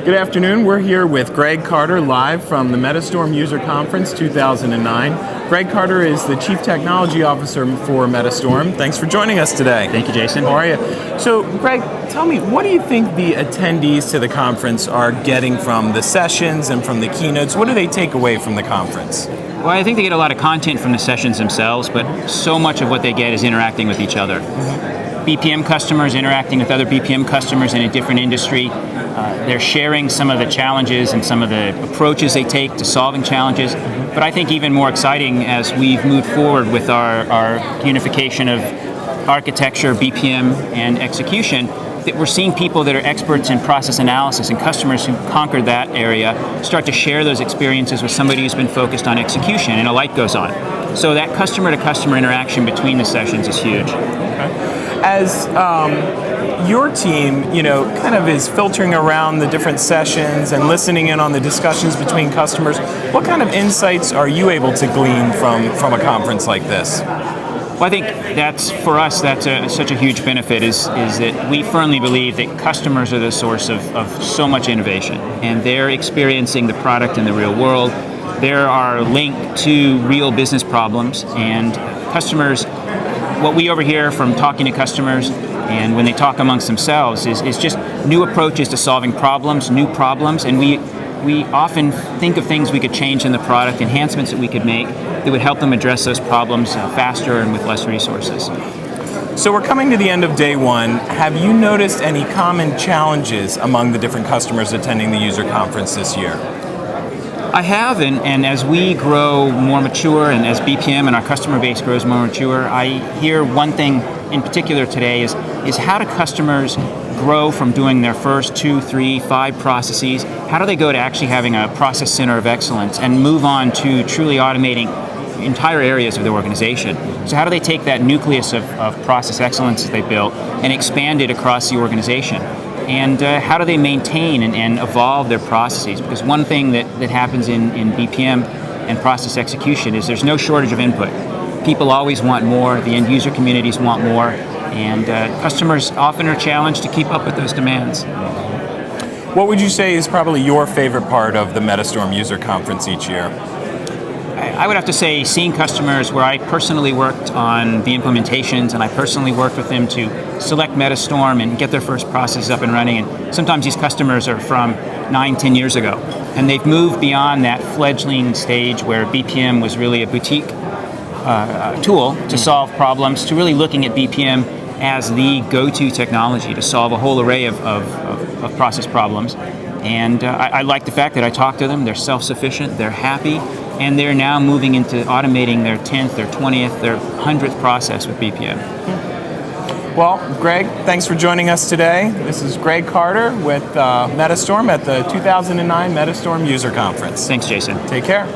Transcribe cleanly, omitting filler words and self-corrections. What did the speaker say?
Good afternoon. We're here with Greg Carter live from the Metastorm User Conference 2009. Greg Carter is the Chief Technology Officer for Metastorm. Thanks for joining us today. Thank you, Jason. How are you? So, Greg, tell me, what do you think the attendees to the conference are getting from the sessions and from the keynotes? What do they take away from the conference? Well, I think they get a lot of content from the sessions themselves, but so much of what they get is interacting with each other. BPM customers interacting with other BPM customers in a different industry. They're sharing some of the challenges and some of the approaches they take to solving challenges. But I think even more exciting as we've moved forward with our unification of architecture, BPM, and execution, that we're seeing people that are experts in process analysis and customers who conquered that area start to share those experiences with somebody who's been focused on execution, and a light goes on. So that customer-to-customer interaction between the sessions is huge. Okay. As your team, kind of is filtering around the different sessions and listening in on the discussions between customers, what kind of insights are you able to glean from a conference like this? Well, I think for us, that's such a huge benefit is that we firmly believe that customers are the source of so much innovation, and they're experiencing the product in the real world. They're our link to real business problems, and customers, what we overhear from talking to customers and when they talk amongst themselves is just new approaches to solving problems, new problems, and we often think of things we could change in the product, enhancements that we could make that would help them address those problems faster and with less resources. So we're coming to the end of day one. Have you noticed any common challenges among the different customers attending the user conference this year? I have, and as we grow more mature and as BPM and our customer base grows more mature, I hear one thing in particular today is how do customers grow from doing their first 2, 3, 5 processes? How do they go to actually having a process center of excellence and move on to truly automating entire areas of their organization? So how do they take that nucleus of process excellence that they built and expand it across the organization? And how do they maintain and evolve their processes? Because one thing that happens in BPM and process execution is there's no shortage of input. People always want more, the end user communities want more, and customers often are challenged to keep up with those demands. What would you say is probably your favorite part of the Metastorm User Conference each year? I would have to say seeing customers where I personally worked on the implementations and I personally worked with them to select Metastorm and get their first process up and running. And sometimes these customers are from 9, 10 years ago, and they've moved beyond that fledgling stage where BPM was really a boutique tool to solve problems to really looking at BPM as the go-to technology to solve a whole array of process problems. And I like the fact that I talk to them, they're self-sufficient, they're happy, and they're now moving into automating their 10th, their 20th, their 100th process with BPM. Well, Greg, thanks for joining us today. This is Greg Carter with Metastorm at the 2009 Metastorm User Conference. Thanks, Jason. Take care.